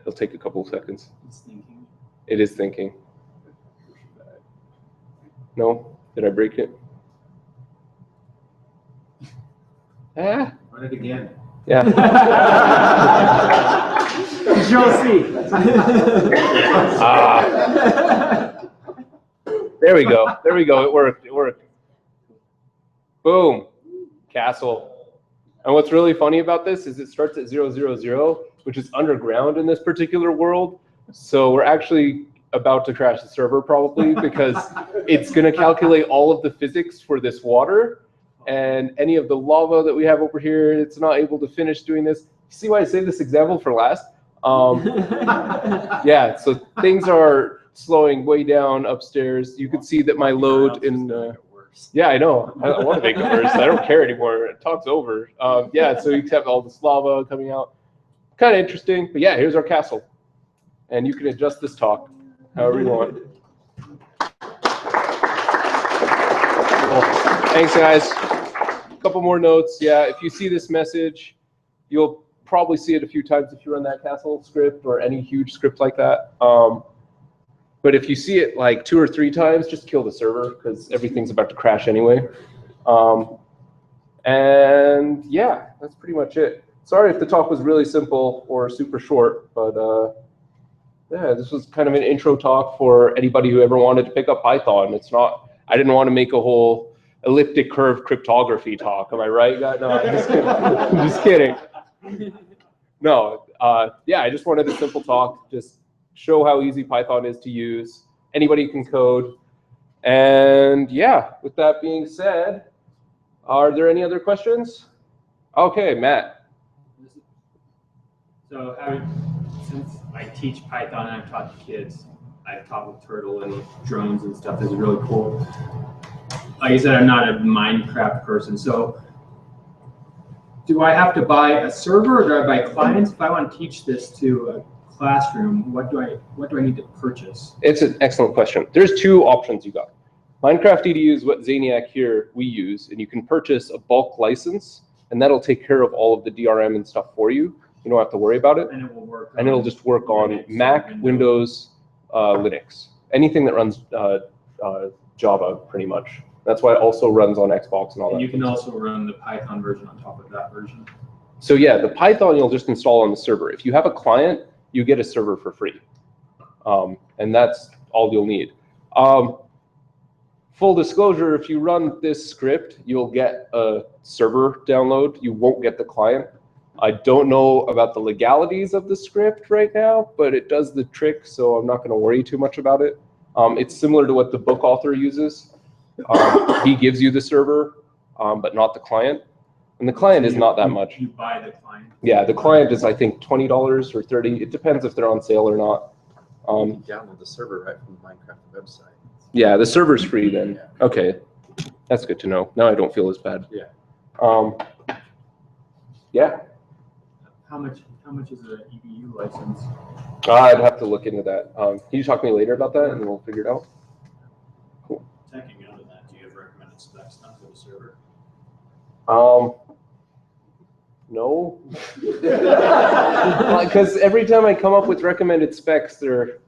It'll take a couple of seconds. It's thinking. It is thinking. No? Did I break it? Ah. Run it again. Yeah. Control C. There we go. There we go. It worked. It worked. Boom. Castle. And what's really funny about this is it starts at 000, which is underground in this particular world. So we're actually about to crash the server probably because it's going to calculate all of the physics for this water and any of the lava that we have over here. It's not able to finish doing this. See why I saved this example for last? Yeah, so things are slowing way down upstairs. You can see that my load in... yeah, I know. I want to make it worse. I don't care anymore. Talk's over. Yeah, so you have all this lava coming out. Kind of interesting. But yeah, here's our castle. And you can adjust this talk however you want. Cool. Thanks, guys. A couple more notes. Yeah, if you see this message, you'll probably see it a few times if you run that castle script or any huge script like that. But if you see it like 2 or 3 times, just kill the server because everything's about to crash anyway. And yeah, that's pretty much it. Sorry if the talk was really simple or super short, but yeah, this was kind of an intro talk for anybody who ever wanted to pick up Python. It's not, I didn't want to make a whole elliptic curve cryptography talk. Am I right? No, I'm just kidding. I'm just kidding. No, yeah, I just wanted a simple talk. Just show how easy Python is to use. Anybody can code. And yeah, with that being said, are there any other questions? Okay, Matt. So since I teach Python and I've taught the kids, I've taught with Turtle and drones and stuff. This is really cool. Like I said, I'm not a Minecraft person. So do I have to buy a server or do I buy clients? If I want to teach this to a classroom, what do I need to purchase? It's an excellent question. There's 2 options you got. Minecraft EDU is what Zaniac here we use, and you can purchase a bulk license, and that'll take care of all of the DRM and stuff for you. You don't have to worry about it. And it will work. And it'll just work on Mac, Windows, Linux, anything that runs Java, pretty much. That's why it also runs on Xbox and all that. And you can also run the Python version on top of that version. So yeah, the Python you'll just install on the server. If you have a client, you get a server for free. And that's all you'll need. Full disclosure, if you run this script, you'll get a server download. You won't get the client. I don't know about the legalities of the script right now, but it does the trick, so I'm not going to worry too much about it. It's similar to what the book author uses. He gives you the server, but not the client. And the client is not that much. You buy the client. Yeah, the client is, I think, $20 or $30. It depends if they're on sale or not. You download the server right from the Minecraft website. Yeah, the server's free then. Okay, that's good to know. Now I don't feel as bad. Yeah. Yeah. How much is an EDU license? I'd have to look into that. Can you talk to me later about that, and then we'll figure it out? Cool. Tacking out of that, do you have recommended specs now for the server? No. Because every time I come up with recommended specs, they're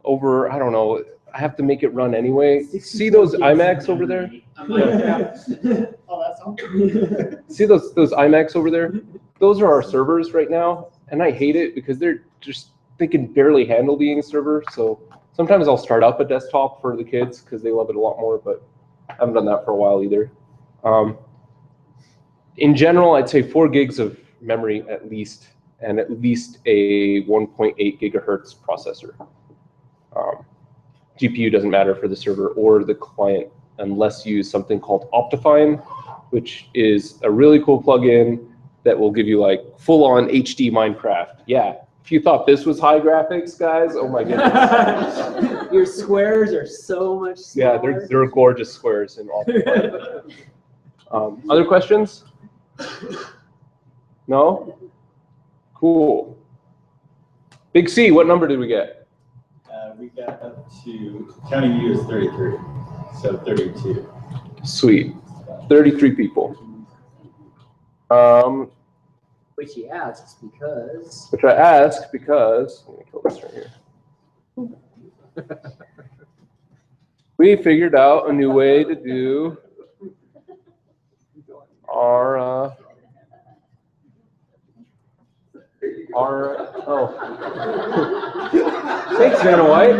over, I don't know, I have to make it run anyway. See those iMacs over there? Oh, that's something. See those iMacs over there? Those are our servers right now, and I hate it because they can barely handle being a server. So sometimes I'll start up a desktop for the kids because they love it a lot more, but I haven't done that for a while either. In general, I'd say 4 gigs of memory at least, and at least a 1.8 gigahertz processor. GPU doesn't matter for the server or the client unless you use something called Optifine, which is a really cool plugin that will give you like full-on HD Minecraft. Yeah, if you thought this was high graphics, guys, oh my goodness. Your squares are so much smaller. Yeah, they're gorgeous squares in Optifine. Other questions? No? Cool. Big C, what number did we get? We got up to, counting you is 33, so 32. Sweet. 33 people. Which he asks because. Which I ask because, let me kill this right here. We figured out a new way to do our oh. Thanks, Vanna White.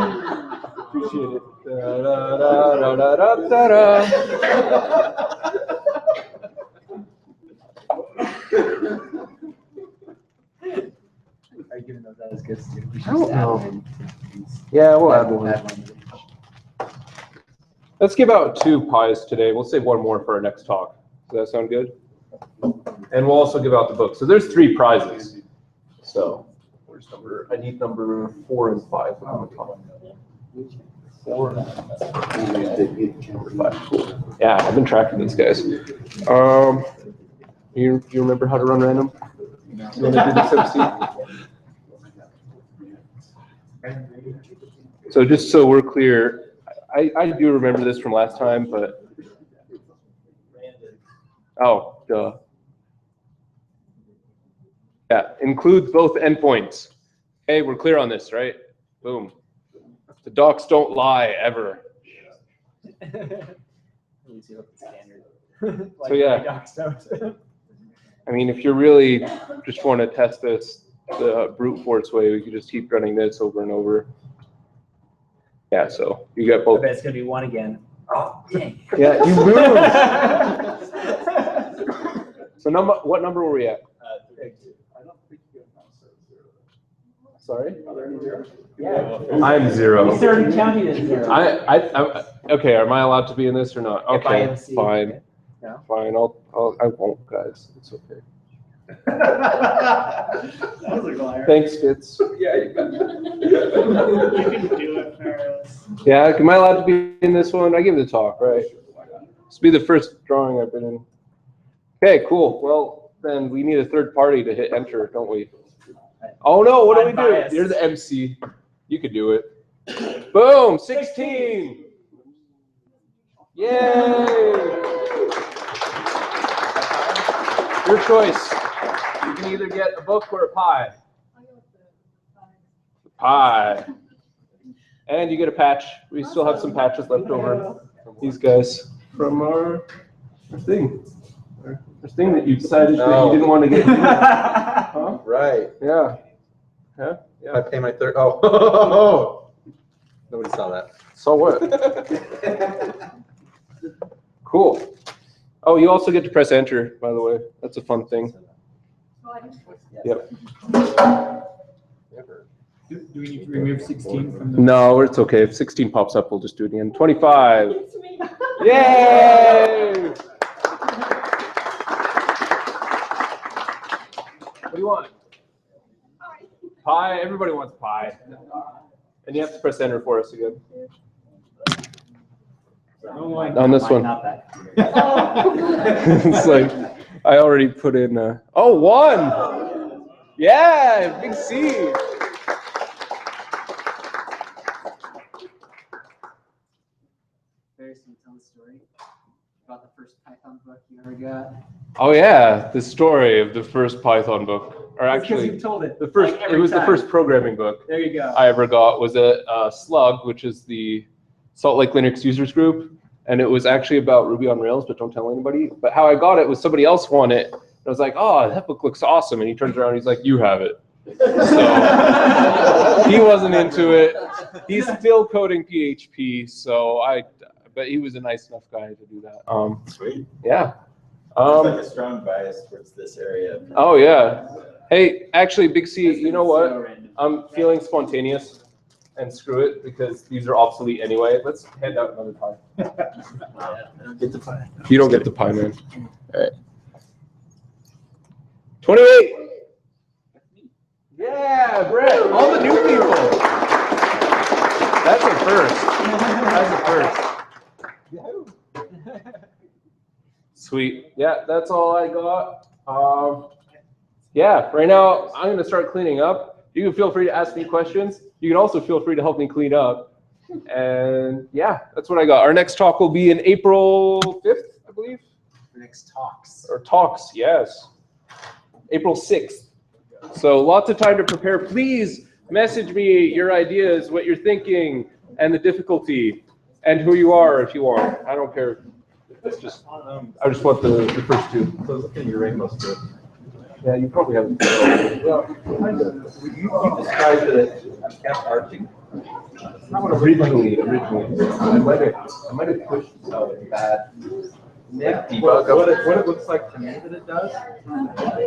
Appreciate it. Are you giving those out as gifts too? We should I don't just add know. one. Yeah, we'll add one. Add one. Let's give out 2 pies today. We'll save 1 more for our next talk. Does that sound good? And we'll also give out the book. So there's 3 prizes. So where's number? I need number 4 and 5 on the top. 4 and 5. Cool. Yeah, I've been tracking these guys. You remember how to run random? You want to do this MC? So just so we're clear, I do remember this from last time, but oh, duh. Yeah, includes both endpoints. Hey, we're clear on this, right? Boom. The docs don't lie ever. So yeah, I mean, if you really just want to test this the brute force way, we could just keep running this over and over. Yeah, so you get I both. bet it's gonna be 1 again. Oh, dang. Yeah, you moved. So what number were we at? Sorry? Yeah. I'm 0. He's already counting as 0. I'm okay. Am I allowed to be in this or not? If I Okay, MC, fine, okay. No? fine. I won't, guys. It's okay. That was a glare. Thanks, Fitz. You can do it, Ferris. Yeah, am I allowed to be in this one? I give the talk, right? This will be the first drawing I've been in. Okay, cool. Well, then we need a third party to hit enter, don't we? Oh no, what do we do? Unbiased. You're the MC. You could do it. Boom, 16. Yay! Your choice. You can either get a book or a pie. Pie. And you get a patch. We still have some patches left over. These guys from our thing. Our thing that you decided that you didn't want to get. Huh? Right. Yeah. Yeah. I pay my third. Oh. Nobody saw that. So what? Cool. Oh, you also get to press enter, by the way. That's a fun thing. Yep. Do we need to remove 16 from the? No, it's okay. If 16 pops up, we'll just do it again. 25. Yay! What do you want? Pie. Everybody wants pie. And you have to press enter for us again. On this one. Not that. It's like I already put in. Oh, 1. Yeah, big C. Ferris, can you tell the story about the first Python book you ever got? Oh yeah, the story of the first Python book, or It's 'cause actually you've told it. the first. like, It every was the time. first programming book There you go. I ever got. Was a Slug, which is the Salt Lake Linux users group, and it was actually about Ruby on Rails, but don't tell anybody. But how I got it was somebody else won it. I was like, oh, that book looks awesome, and he turns around, and he's like, you have it. So he wasn't into it. He's still coding PHP, so but he was a nice enough guy to do that. Sweet. Yeah. There's like a strong bias towards this area. Oh yeah. Hey, actually, Big C, you know what? So random. I'm feeling spontaneous, and screw it because these are obsolete anyway. Let's hand out another pie. Get the pie. You don't get the pie, man. All right. 28. Yeah, Brett. All the new people. That's a first. That's a first. Sweet. Yeah, that's all I got. Yeah, right now I'm gonna start cleaning up. You can feel free to ask me questions. You can also feel free to help me clean up. And yeah, that's what I got. Our next talk will be in April 5th, I believe. Next talks. Or talks, yes. April 6th. So lots of time to prepare. Please message me your ideas, what you're thinking, and the difficulty, and who you are if you want. I don't care. It's just, I just want the first 2. So look at your rainbow strip. Yeah, you probably have. Well, kind of. You described it as kept arching. Originally, I might have pushed bad. What it looks like to me that it does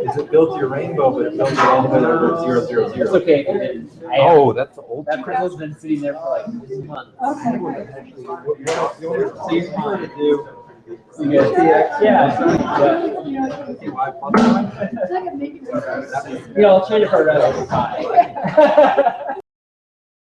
is it builds your rainbow, but it builds it all the way over 0, 0, 0. It's okay if you didn't. Oh, that's old. That crystal's been sitting there for like months. You want to do Yeah. y plus 1. Yeah, I'll trade it for a Raspberry Pi.